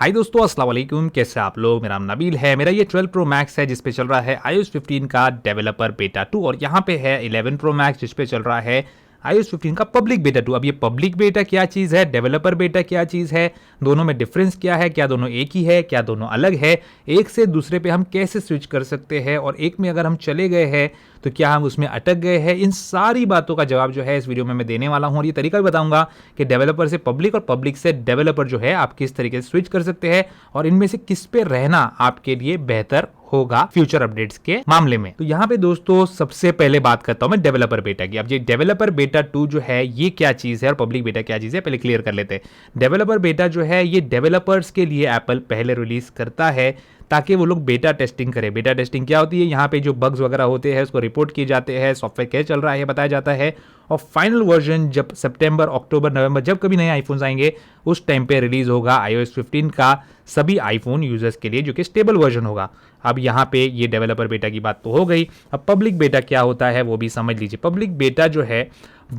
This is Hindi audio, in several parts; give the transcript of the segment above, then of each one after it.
हाय दोस्तों, अस्सलाम वालेकुम। कैसे आप लोग? मेरा नाम नबील है। मेरा ये 12 प्रो मैक्स है जिस पे चल रहा है iOS 15 का डेवलपर बेटा 2 और यहाँ पे है 11 प्रो मैक्स जिस पे चल रहा है iOS 15 का पब्लिक बेटा 2। अब ये पब्लिक बेटा क्या चीज़ है, डेवलपर बेटा क्या चीज़ है, दोनों में डिफरेंस क्या है, क्या दोनों एक ही है, क्या दोनों अलग है, एक से दूसरे पे हम कैसे स्विच कर सकते हैं और एक में अगर हम चले गए हैं तो क्या हम उसमें अटक गए हैं, इन सारी बातों का जवाब जो है इस वीडियो में मैं देने वाला हूं। और ये तरीका भी बताऊंगा कि डेवलपर से पब्लिक और पब्लिक से डेवलपर जो है आप किस तरीके से स्विच कर सकते हैं और इनमें से किस पे रहना आपके लिए बेहतर होगा फ्यूचर अपडेट्स के मामले में। तो यहाँ पे दोस्तों सबसे पहले बात करता हूं मैं डेवलपर बेटा की। अब ये डेवलपर बेटा 2 जो है ये क्या चीज है और पब्लिक बेटा क्या चीज है पहले क्लियर कर लेते हैं। डेवलपर बेटा जो है ये डेवलपर्स के लिए एप्पल पहले रिलीज करता है ताकि वो लोग बेटा टेस्टिंग करें। बेटा टेस्टिंग क्या होती है, यहाँ पे जो बग्स वगैरह होते हैं उसको रिपोर्ट किए जाते हैं, सॉफ्टवेयर कैसे चल रहा है बताया जाता है और फाइनल वर्जन जब सितंबर, अक्टूबर, नवंबर जब कभी नए आईफोन्स आएंगे उस टाइम पे रिलीज होगा iOS 15 का सभी आईफोन यूजर्स के लिए, जो कि स्टेबल वर्जन होगा। अब यहाँ पे ये डेवलपर बेटा की बात तो हो गई। अब पब्लिक बेटा क्या होता है वो भी समझ लीजिए। पब्लिक बेटा जो है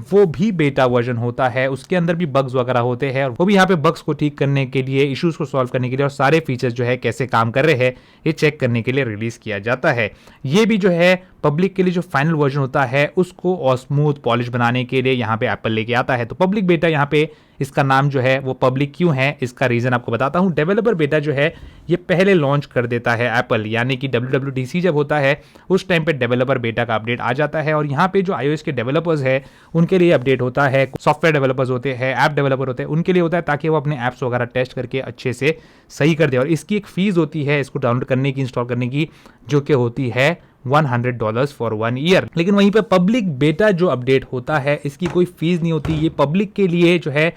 वो भी बेटा वर्जन होता है, उसके अंदर भी बग्स वगैरह होते हैं और वो भी यहाँ पे बग्स को ठीक करने के लिए, इश्यूज को सॉल्व करने के लिए और सारे फीचर्स जो है कैसे काम कर रहे हैं ये चेक करने के लिए रिलीज किया जाता है। ये भी जो है पब्लिक के लिए जो फाइनल वर्जन होता है उसको और स्मूथ पॉलिश बनाने के लिए यहाँ पे एप्पल लेके आता है। तो पब्लिक बेटा यहाँ पे इसका नाम जो है वो पब्लिक क्यों है इसका रीजन आपको बताता हूं। डेवलपर बेटा जो है ये पहले लॉन्च कर देता है एप्पल, यानी कि WWDC जब होता है उस टाइम पे डेवलपर बेटा का अपडेट आ जाता है और यहाँ पे जो iOS के डेवलपर्स है उनके लिए अपडेट होता है। सॉफ्टवेयर डेवलपर्स होते हैं, ऐप डेवलपर होते हैं, उनके लिए होता है ताकि वो अपने ऐप्स वगैरह टेस्ट करके अच्छे से सही कर दे। और इसकी एक फीस होती है इसको डाउनलोड करने की, इंस्टॉल करने की, जो कि होती है $100 फॉर 1 ईयर। लेकिन वहीं पे पब्लिक बेटा जो अपडेट होता है इसकी कोई फीस नहीं होती, ये पब्लिक के लिए जो है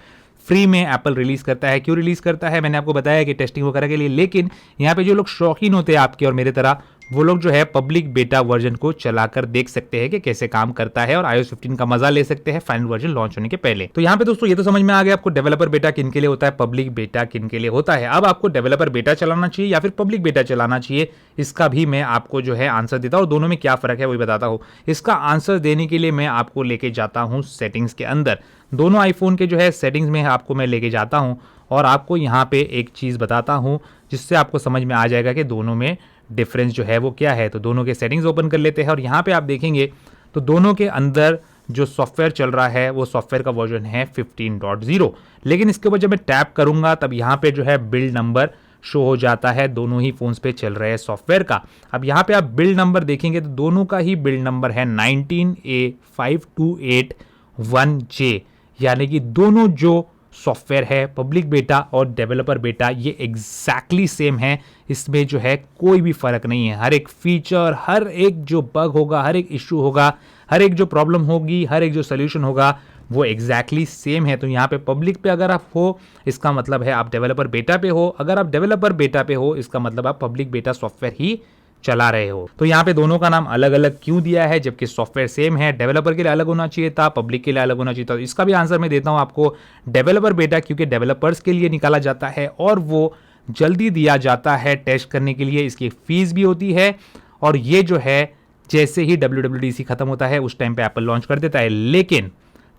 फ्री में एप्पल रिलीज करता है। क्यों रिलीज करता है मैंने आपको बताया कि टेस्टिंग वगैरह के लिए, लेकिन यहाँ पे जो लोग शौकीन होते हैं आपके और मेरे तरह वो लोग जो है पब्लिक बेटा वर्जन को चलाकर देख सकते हैं कि कैसे काम करता है और iOS 15 का मजा ले सकते हैं फाइनल वर्जन लॉन्च होने के पहले। तो यहाँ पे दोस्तों ये तो समझ में आ गया आपको डेवलपर बेटा किन के लिए होता है, पब्लिक बेटा किन के लिए होता है। अब आपको डेवलपर बेटा चलाना चाहिए या फिर पब्लिक बेटा चलाना चाहिए, इसका भी मैं आपको जो है आंसर देता हूँ और दोनों में क्या फर्क है वही बताता हूँ। इसका आंसर देने के लिए मैं आपको लेके जाता हूँ सेटिंग्स के अंदर। दोनों आईफोन के जो है सेटिंग्स में आपको मैं लेके जाता हूँ और आपको यहाँ पे एक चीज़ बताता हूँ जिससे आपको समझ में आ जाएगा कि दोनों में डिफरेंस जो है वो क्या है। तो दोनों के सेटिंग्स ओपन कर लेते हैं और यहाँ पे आप देखेंगे तो दोनों के अंदर जो सॉफ्टवेयर चल रहा है वो सॉफ्टवेयर का वर्जन है 15.0, लेकिन इसके ऊपर जब मैं टैप करूंगा तब यहाँ पे जो है बिल्ड नंबर शो हो जाता है दोनों ही फोन्स पे चल रहे सॉफ्टवेयर का। अब यहाँ पे आप बिल्ड नंबर देखेंगे तो दोनों का ही बिल्ड नंबर है 19A5281J, यानी कि दोनों जो सॉफ्टवेयर है पब्लिक बेटा और डेवलपर बेटा ये एग्जैक्टली सेम है। इसमें जो है कोई भी फर्क नहीं है। हर एक फीचर, हर एक जो बग होगा, हर एक इश्यू होगा, हर एक जो प्रॉब्लम होगी, हर एक जो सोल्यूशन होगा वो एग्जैक्टली सेम है। तो यहाँ पे पब्लिक पे अगर आप हो इसका मतलब है आप डेवलपर बेटा पे हो, अगर आप डेवलपर बेटा पे हो इसका मतलब आप पब्लिक बेटा सॉफ्टवेयर ही चला रहे हो। तो यहाँ पे दोनों का नाम अलग अलग क्यों दिया है जबकि सॉफ्टवेयर सेम है? डेवलपर के लिए अलग होना चाहिए था, पब्लिक के लिए अलग होना चाहिए था। तो इसका भी आंसर मैं देता हूँ आपको। डेवलपर बेटा क्योंकि डेवलपर्स के लिए निकाला जाता है और वो जल्दी दिया जाता है टेस्ट करने के लिए, इसकी फीस भी होती है और ये जो है जैसे ही WWDC खत्म होता है उस टाइम पे एप्पल लॉन्च कर देता है। लेकिन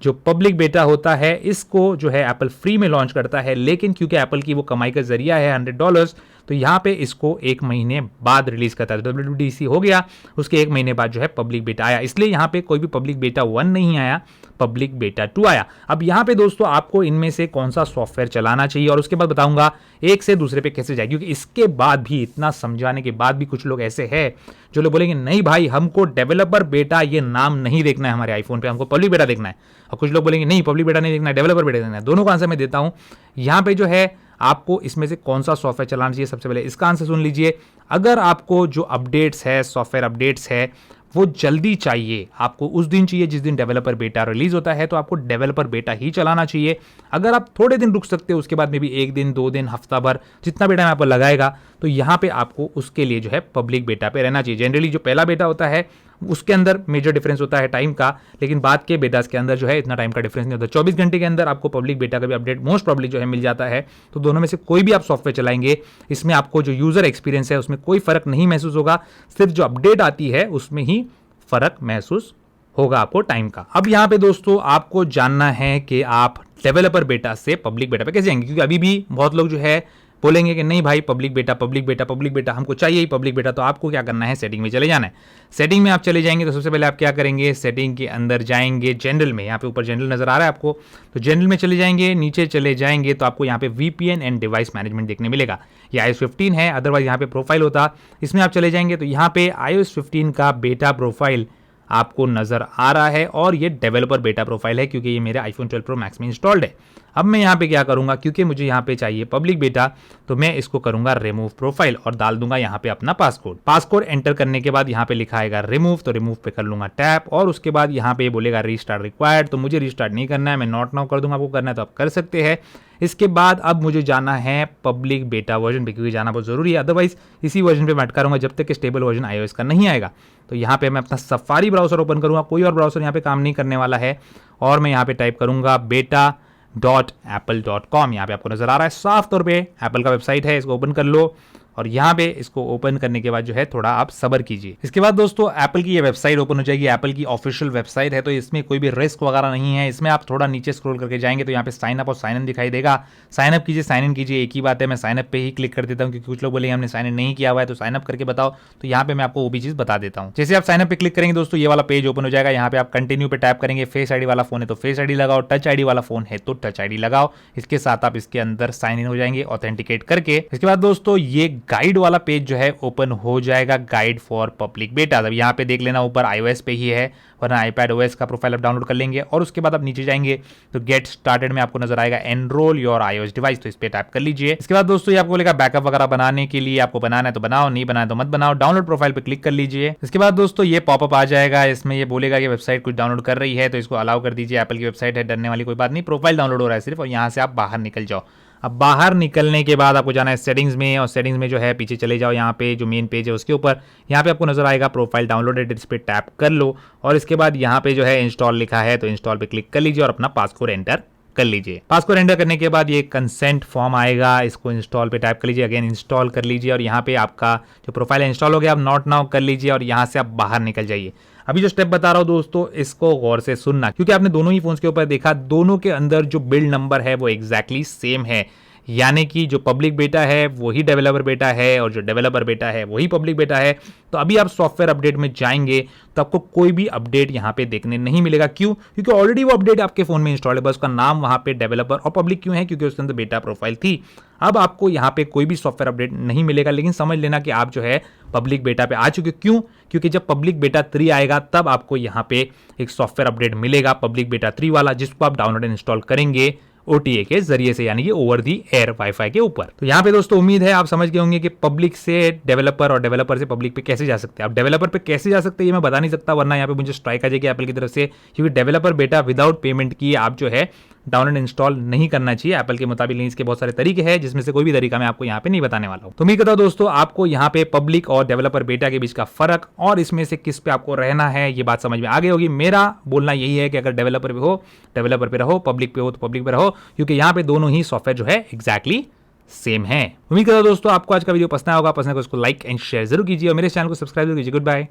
जो पब्लिक बेटा होता है इसको जो है एप्पल फ्री में लॉन्च करता है, लेकिन क्योंकि एप्पल की वो कमाई का जरिया है $100, तो यहाँ पे इसको 1 महीने बाद रिलीज करता है। WWDC हो गया, उसके 1 महीने बाद जो है पब्लिक बेटा आया, इसलिए यहाँ पे कोई भी पब्लिक बेटा 1 नहीं आया, पब्लिक बेटा 2 आया। अब यहाँ पे दोस्तों आपको इनमें से कौन सा सॉफ्टवेयर चलाना चाहिए और उसके बाद बताऊंगा एक से दूसरे पे कैसे जाए, क्योंकि इसके बाद भी इतना समझाने के बाद भी कुछ लोग ऐसे हैं जो लोग बोलेंगे नहीं भाई हमको डेवलपर बेटा ये नाम नहीं देखना है हमारे आईफोन पे, हमको पब्लिक बेटा देखना है। और कुछ लोग बोलेंगे नहीं पब्लिक बेटा नहीं देखना है, डेवलपर बेटा देखना है। दोनों का आंसर मैं देता हूं। यहाँ पे जो है आपको इसमें से कौन सा सॉफ्टवेयर चलाना चाहिए, सबसे पहले इसका आंसर सुन लीजिए। अगर आपको जो अपडेट्स है, सॉफ्टवेयर अपडेट्स है वो जल्दी चाहिए, आपको उस दिन चाहिए जिस दिन डेवलपर बेटा रिलीज होता है, तो आपको डेवलपर बेटा ही चलाना चाहिए। अगर आप थोड़े दिन रुक सकते हो उसके बाद में भी 1 दिन 2 दिन हफ्ता भर जितना भी टाइम आपको लगाएगा, तो यहाँ पे आपको उसके लिए जो है पब्लिक बेटा पे रहना चाहिए। जनरली जो पहला बेटा होता है उसके अंदर मेजर डिफरेंस होता है टाइम का, लेकिन बाद के बेटास के अंदर जो है इतना टाइम का डिफरेंस नहीं होता। 24 घंटे के अंदर आपको पब्लिक बेटा का भी अपडेट मोस्ट प्रॉब्ली जो है मिल जाता है। तो दोनों में से कोई भी आप सॉफ्टवेयर चलाएंगे इसमें आपको जो यूजर एक्सपीरियंस है उसमें कोई फर्क नहीं महसूस होगा, सिर्फ जो अपडेट आती है उसमें ही फर्क महसूस होगा आपको टाइम का। अब यहाँ पे दोस्तों आपको जानना है कि आप डेवलपर बेटा से पब्लिक बेटा पे कैसे जाएंगे, क्योंकि अभी भी बहुत लोग जो है बोलेंगे कि नहीं भाई पब्लिक बेटा हमको चाहिए ही पब्लिक बेटा, तो आपको क्या करना है, सेटिंग में चले जाना है। सेटिंग में आप चले जाएंगे तो सबसे पहले आप क्या करेंगे, सेटिंग के अंदर जाएंगे, जनरल में, यहाँ पे ऊपर जनरल नजर आ रहा है आपको, तो जनरल में चले जाएंगे, नीचे चले जाएंगे तो आपको यहाँ पे VPN एंड डिवाइस मैनेजमेंट देखने मिलेगा। ये iOS 15 है, अदरवाइज यहाँ पे प्रोफाइल होता, इसमें आप चले जाएंगे तो यहाँ पे iOS 15 का बेटा प्रोफाइल आपको नजर आ रहा है और ये डेवलपर बेटा प्रोफाइल है क्योंकि ये मेरे iPhone 12 Pro Max में इंस्टॉल्ड है। अब मैं यहाँ पे क्या करूंगा, क्योंकि मुझे यहाँ पे चाहिए पब्लिक बेटा, तो मैं इसको करूंगा रिमूव प्रोफाइल और डाल दूंगा यहाँ पे अपना पासकोड एंटर करने के बाद यहाँ पे लिखा आएगा रिमूव, तो रिमूव पे कर लूंगा टैप और उसके बाद यहाँ पे बोलेगा रीस्टार्ट रिक्वायर्ड, तो मुझे रीस्टार्ट नहीं करना है, मैं नॉट नाउ कर दूंगा, आपको करना है तो आप कर सकते हैं। इसके बाद अब मुझे जाना है पब्लिक बेटा वर्जन पे, क्योंकि जाना बहुत जरूरी है, अदरवाइज इसी वर्जन पे मैं अटका रहूंगा जब तक कि स्टेबल वर्जन iOS का नहीं आएगा। तो यहाँ पे मैं अपना सफारी ब्राउजर ओपन करूंगा, कोई और ब्राउजर यहाँ पे काम नहीं करने वाला है, और मैं यहाँ पे टाइप करूंगा beta.apple.com। यहाँ पे आपको नजर आ रहा है साफ तौर पे एप्पल का वेबसाइट है, इसको ओपन कर लो और यहाँ पे इसको ओपन करने के बाद जो है थोड़ा आप सब्र कीजिए। इसके बाद दोस्तों एप्पल की ये वेबसाइट ओपन हो जाएगी, एप्पल की ऑफिशियल वेबसाइट है, तो इसमें कोई भी रिस्क वगैरह नहीं है। इसमें आप थोड़ा नीचे स्क्रॉल करके जाएंगे तो यहाँ पे साइन अप और साइन इन दिखाई देगा, साइन अप कीजिए, साइन इन कीजिए, एक ही बात है। मैं साइन अप पे ही क्लिक कर देता हूँ क्योंकि कुछ लोग बोले हमने साइन इन नहीं किया हुआ है तो साइन अप करके बताओ, तो यहाँ पे मैं आपको वो भी चीज बता देता हूँ। जैसे आप साइन अप पे क्लिक करेंगे दोस्तों ये वाला पेज ओपन हो जाएगा, यहाँ पे आप कंटिन्यू पे टैप करेंगे, फेस आईडी वाला फोन है तो फेस आईडी लगाओ, टच आईडी वाला फोन है तो टच आईडी लगाओ, इसके साथ आप इसके अंदर साइन इन हो जाएंगे ऑथेंटिकेट करके। इसके बाद दोस्तों ये गाइड वाला पेज जो है ओपन हो जाएगा, गाइड फॉर पब्लिक बेटा। अब यहाँ पे देख लेना ऊपर iOS पे ही है, वरना iPadOS का प्रोफाइल आप डाउनलोड कर लेंगे और उसके बाद आप नीचे जाएंगे तो गेट स्टार्टेड में आपको नजर आएगा एनरोल योर iOS डिवाइस, तो इस पे टैप कर लीजिए। इसके बाद दोस्तों ये आपको बोलेगा बैकअप वगैरह बनाने के लिए, आपको बनाना है तो बनाओ, नहीं बनाना है तो मत बनाओ, डाउनलोड प्रोफाइल पे क्लिक कर लीजिए। इसके बाद दोस्तों ये पॉपअप आ जाएगा, इसमें ये बोलेगा कि वेबसाइट कुछ डाउनलोड कर रही है तो इसको अलाउ कर दीजिए, एप्पल की वेबसाइट है, डरने वाली कोई बात नहीं, प्रोफाइल डाउनलोड हो रहा है सिर्फ, और यहाँ से आप बाहर निकल जाओ। अब बाहर निकलने के बाद आपको जाना है सेटिंग्स में, और सेटिंग्स में जो है पीछे चले जाओ, यहाँ पे जो मेन पेज है उसके ऊपर यहाँ पे आपको नजर आएगा प्रोफाइल डाउनलोडेड, इस पे टैप कर लो और इसके बाद यहाँ पे जो है इंस्टॉल लिखा है तो इंस्टॉल पे क्लिक कर लीजिए और अपना पासकोड एंटर कर लीजिए। पासकोड एंटर करने के बाद ये कंसेंट फॉर्म आएगा, इसको इंस्टॉल पे टाइप कर लीजिए, अगेन इंस्टॉल कर लीजिए और यहाँ पे आपका जो प्रोफाइल है इंस्टॉल हो गया, आप नॉट नाउ कर लीजिए और यहाँ से आप बाहर निकल जाइए। अभी जो स्टेप बता रहा हूँ दोस्तों इसको गौर से सुनना, क्योंकि आपने दोनों ही फोन्स के ऊपर देखा, दोनों के अंदर जो बिल्ड नंबर है वो एग्जैक्टली सेम है, यानी कि जो पब्लिक बेटा है वही डेवलपर बेटा है और जो डेवलपर बेटा है वही पब्लिक बेटा है। तो अभी आप सॉफ्टवेयर अपडेट में जाएंगे तो आपको कोई भी अपडेट यहाँ पे देखने नहीं मिलेगा, क्यों? क्योंकि ऑलरेडी वो अपडेट आपके फोन में इंस्टॉल है, बस उसका नाम वहां पे डेवलपर और पब्लिक क्यों है, क्योंकि उसके अंदर बेटा प्रोफाइल थी। अब आपको यहाँ पे कोई भी सॉफ्टवेयर अपडेट नहीं मिलेगा, लेकिन समझ लेना कि आप जो है पब्लिक बेटा पे आ चुके। क्यों? क्योंकि जब पब्लिक बेटा 3 आएगा तब आपको यहाँ पे एक सॉफ्टवेयर अपडेट मिलेगा पब्लिक बेटा 3 वाला, जिसको आप डाउनलोड इंस्टॉल करेंगे OTA के जरिए से, यानी कि ओवर दी एयर वाईफाई के ऊपर। तो यहाँ पे दोस्तों उम्मीद है आप समझ गए होंगे कि पब्लिक से डेवलपर और डेवलपर से पब्लिक पे कैसे जा सकते हैं। आप डेवलपर पे कैसे जा सकते हैं ये मैं बता नहीं सकता, वरना यहाँ पे मुझे स्ट्राइक आ जाएगी एप्पल की तरफ से, क्योंकि डेवलपर बेटा विदाउट पेमेंट किए आप जो है डाउनलोड इंस्टॉल नहीं करना चाहिए। एप्पल के मुताबिक इसके बहुत सारे तरीके हैं, जिसमें से कोई भी तरीका मैं आपको यहाँ पे नहीं बताने वाला हूँ। तो उम्मीद करता हूँ दोस्तों आपको यहाँ पे पब्लिक और डेवलपर बेटा के बीच का फर्क और इसमें से किस पे आपको रहना है ये बात समझ में आ गई होगी। मेरा बोलना यही है कि अगर डेवलपर पे हो डेवलपर पे रहो, पब्लिक पे हो तो पब्लिक पे रहो, क्योंकि यहाँ पे दोनों ही सॉफ्टवेयर जो है एग्जैक्टली सेम है। उम्मीद करता हूँ दोस्तों आपको आज का वीडियो पसंद आया होगा, पसंद है तो उसको लाइक एंड शेयर जरूर कीजिए और मेरे चैनल को सब्सक्राइब जरूर कीजिए। Good bye.